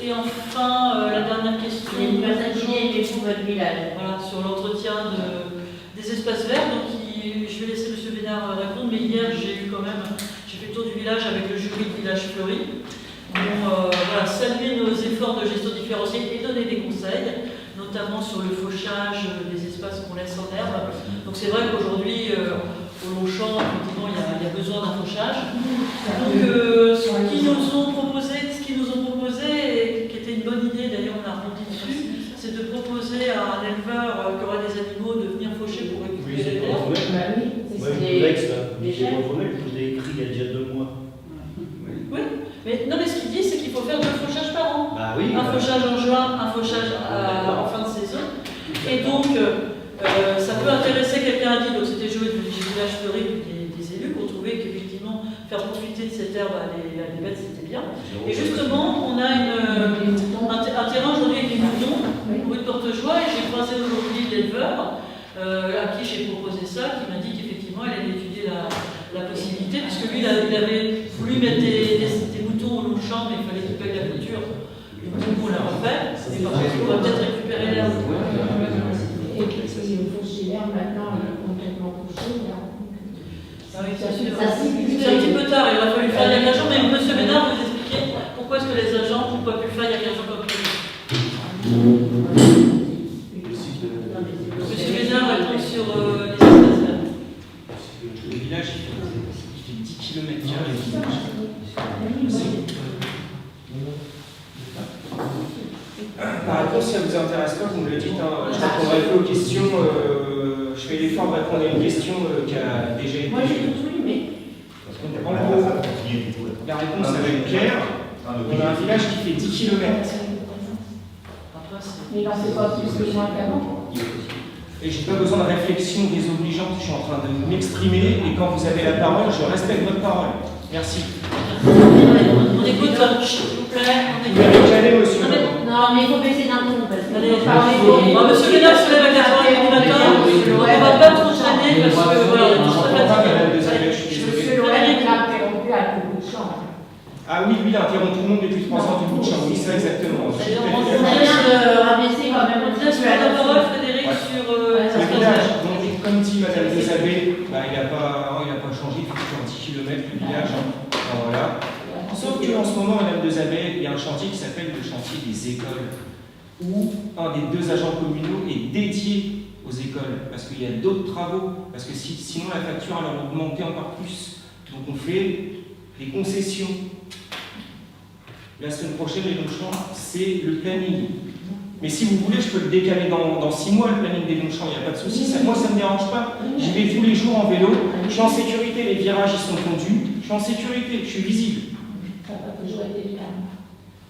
Et enfin, la dernière question. Il y a une personne qui dit aimez-vous votre village? Voilà, sur l'entretien des espaces verts. Donc, je vais laisser M. Bénard répondre, mais hier, j'ai fait le tour du village avec le jury de Village Fleuri. Voilà, saluer nos efforts de gestion différenciée et donner des conseils, notamment sur le fauchage des espaces qu'on laisse en herbe. Donc, c'est vrai qu'aujourd'hui, au Longchamp, effectivement, il y a besoin d'un fauchage. Donc, ce qu'ils nous ont proposé, et qui était une bonne idée, d'ailleurs on a rebondi dessus, c'est de proposer à un éleveur qui aura des animaux de venir faucher pour récupérer les herbes. Je vous ai écrit il y a déjà 2 mois. Oui, mais ce qu'il dit, c'est qu'il faut faire 2 fauchages par an. Bah oui, un fauchage en juin, un fauchage en fin de saison. Et donc, ça peut intéresser quelqu'un à dire, donc c'était joué du Village Fleuri des élus, qu'on trouvait qu'effectivement, faire profiter de cette herbe à les bêtes, c'était bien. Et justement, on a un terrain aujourd'hui avec des moutons, rue de Portejoie, et j'ai croisé aujourd'hui l'éleveur à qui j'ai proposé ça, qui m'a dit qu'effectivement, elle allait étudier la possibilité, puisque lui, il avait voulu mettre des moutons au Longchamp, mais il fallait qu'il paye la clôture. Du coup, on l'a refait, et par contre, on va peut-être récupérer l'herbe. Et puis, il faut chez l'herbe maintenant, complètement couché, là. Ah oui, c'est sûr. C'est un petit peu tard, il aurait fallu le faire il y a 15 jours, mais M. Bénard vous expliquer pourquoi est-ce que les agents n'ont pas pu le faire il y a 15 jours comme prévu. M. Bénard répond sur les espaces verts. Le village, il fait 10 km. Par réponse, si ça vous intéresse pas, vous me le dites. Je répondrai peu aux questions. Je fais l'effort de répondre à une question qui a déjà été. Moi, j'ai tout lu, mais. En gros, la réponse avec Pierre, on a un village qui fait 10 km. Mais là, c'est pas plus que moins qu'avant. Et j'ai pas besoin de réflexion désobligeante, je suis en train de m'exprimer, et quand vous avez la parole, je respecte votre parole. Merci. On écoute, s'il vous plaît. Vous avez calé, monsieur. Non, mais il faut baisser d'un ton, parce que. Allez, M. Bénard se lève à 4h30 du matin, on ne va pas trop traîner, parce que voilà, on est tous très fatigués. Monsieur Loël l'a interrompu à tout bout de champ. Ah oui, lui, il interrompt tout le monde depuis 3 ans du bout de champ. Oui, c'est exactement. On a bien de rabaisser quand même. On te laisse la parole, Frédéric, sur les Le espaces village, verts. donc, comme dit Madame Desabé, il n'a pas changé, il fait toujours 10 km le village. Voilà. Sauf qu'en ce moment, Madame Desabé, il y a un chantier qui s'appelle le chantier des écoles, où un des 2 agents communaux est dédié aux écoles, parce qu'il y a d'autres travaux, parce que sinon la facture elle va augmenter encore plus. Donc on fait des concessions. La semaine prochaine, les Longchamps, c'est le planning. Mais si vous voulez, je peux le décaler dans 6 mois, le planning des Longchamps, il n'y a pas de souci. Moi, ça ne me dérange pas. J'y vais tous les jours en vélo. Je suis en sécurité, les virages, ils sont tondus. Je suis en sécurité, je suis visible. Ça n'a pas toujours été le cas.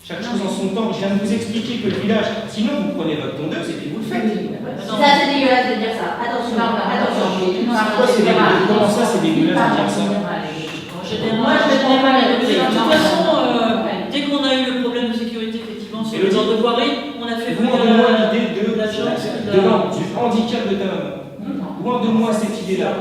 Chaque chose en son temps. Je viens de vous expliquer que le village, sinon vous prenez votre tondeuse et puis vous le faites. Ça, c'est dégueulasse de dire ça. Attention, attention. Comment ça, c'est dégueulasse de dire ça? Moi, je ne prends pas la De toute façon, dès qu'on a eu le problème de sécurité, effectivement, sur le genre de voirie, on a fait venir Loin de moi l'idée l'agence du handicap de ta maman. Loin de moi cette idée-là.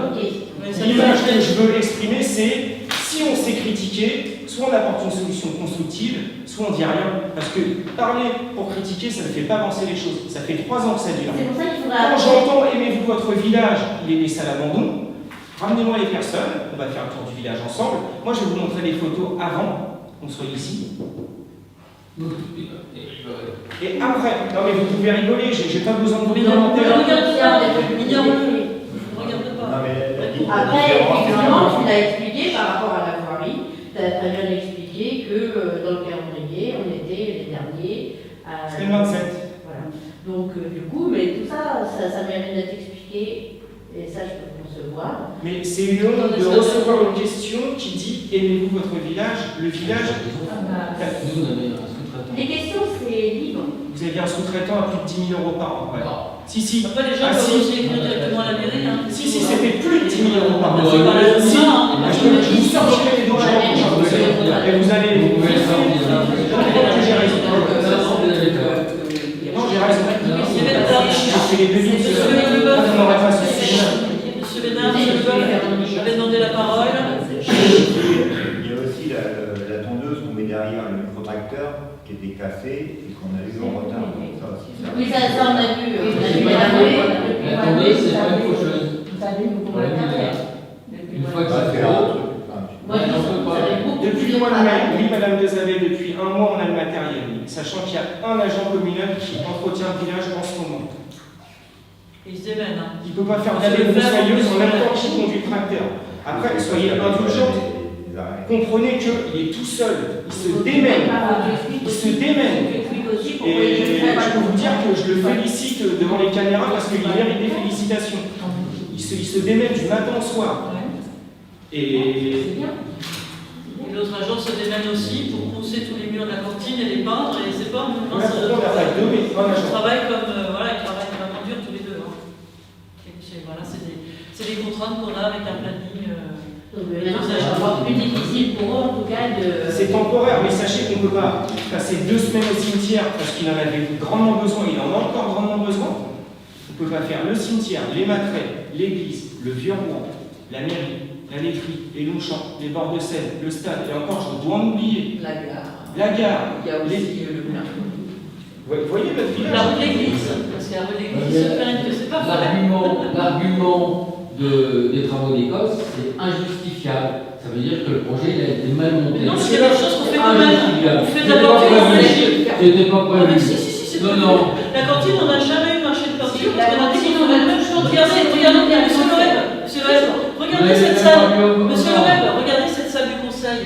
L'image que je veux exprimer, c'est si on s'est critiqué, soit on apporte une solution constructive, soit on dit rien. Parce que parler pour critiquer, ça ne fait pas avancer les choses. Ça fait 3 ans que ça dure. C'est pour ça qu'il faudra. Quand j'entends aimez-vous votre village, il est laissé à l'abandon, ramenez-moi les personnes, on va faire le tour du village ensemble. Moi, je vais vous montrer des photos avant qu'on soit ici. Et après, non mais vous pouvez rigoler, j'ai pas besoin de vos commentaires. Après, effectivement, tu l'as expliqué par rapport à la voirie, tu as très bien expliqué que dans le calendrier, on était les derniers. C'était le 27. Voilà. Donc, du coup, mais tout ça, ça mérite d'être expliqué, et ça, je peux concevoir. Mais c'est une honte de recevoir une question qui dit aimez-vous votre village? Le village. Nous, on avait un sous-traitant. Les questions, c'est libre. Vous avez un sous-traitant à plus de 10 000 € par an. Ouais. Si. Après, les gens Ah, peuvent si. aussi écrire directement à la mairie. Si, c'était plus de 10 000 € par an. C'est pas la Si. loi. Vous sortez les doigts et vous allez. Vous pouvez le faire. J'ai raison. Non, j'ai raison. J'ai fait les devis. Vous n'aurez pas ce sujet. Monsieur Bénard, j'avais demandé la parole. Il y a aussi la tondeuse qu'on met derrière le protracteur qui était cassé et qu'on a eu en retard. Ça aussi, ça Oui, ça on a vu. On a vu Mais la attendez, c'est pas une faucheuse. Vous savez, vous Pour la lumière. Une fois que Bah, c'est c'est trop, un truc. Moi, je pense que vous avez beaucoup Depuis plus le de mois de travail. mai, oui, Madame Desabé, depuis un mois, on a le matériel, oui, sachant qu'il y a un agent communal qui entretient le village en ce moment. Et ils se démènent. Hein. Il ne peut pas faire d'aller broussailleuse en même temps qu'il conduit le tracteur. Après, soyez indulgents, comprenez qu'il est tout seul, il se démène. Il se démène. Et je peux vous dire que je le félicite devant les caméras parce qu'il mérite des félicitations. Il se démène du matin au soir. Et Et l'autre agent se démène aussi pour pousser tous les murs de la cantine et les peindre, et c'est pas une on a pas deux, mais un Ils agent. travaillent comme, voilà, ils travaillent vraiment dur tous les deux. Hein. Voilà, c'est des contraintes qu'on a avec un planning. Maintenant, ça va encore plus difficile pour eux, en tout cas, de. C'est temporaire, mais sachez qu'on ne peut pas passer 2 semaines au cimetière parce qu'il en avait grandement besoin, il en a encore grandement besoin. On ne peut pas faire le cimetière, les Matrets, l'église, le Vieux-Rouen, la mairie, la laiterie, les Longchamps, les bords de Seine, le stade, et encore, je dois en oublier. La gare. La gare. Il y a aussi le plein. Vous voyez notre village? La rue de l'église, parce qu'à la rue de l'église, ils se plaignent que c'est pas vrai. l'argument des travaux d'Écosse, c'est injustifiable. Ça veut dire que le projet il a été mal monté. Non, parce qu'il y a des choses qu'on fait nous-mêmes. Injustifiable. On fait de C'était la pas peinture en prévu. régie. C'était pas Ah, mais prévu. si, c'est Non, prévu. non. La cantine, on n'a jamais eu marché de peinture, La parce qu'on a dit cantine, qu'on on a faisait la même chose. Regardez, monsieur le Web, regardez cette salle. Monsieur le Web, regardez cette salle du conseil.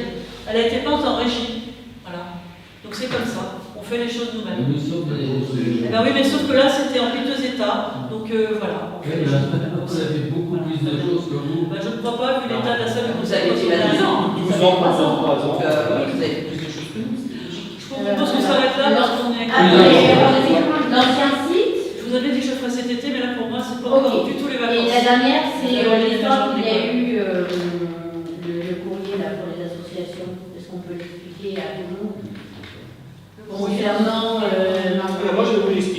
Elle a été peinte en régie. Voilà. Donc c'est comme ça. On fait les choses nous-mêmes. Nous sommes des Eh ben oui, mais sauf que là, c'était en piteux état. Donc voilà. On fait les choses nous-mêmes. Vous avez beaucoup plus de choses que vous. Ben, je ne crois pas, vu l'état de la salle du Vous conseil. avez été là 10 ans. 12 ans, 3 ans, 3 ans. Oui, vous avez plus de choses que nous. Je propose qu'on s'arrête là parce qu'on est. L'ancien site. Je vous avais dit que je ferais cet été, mais là pour moi, c'est pas encore du tout les Et vacances. la dernière, c'est l'histoire qu'il y a l'école. eu le courrier là, pour les associations. Est-ce qu'on peut l'expliquer à tout le monde concernant Moi, je vais vous l'expliquer.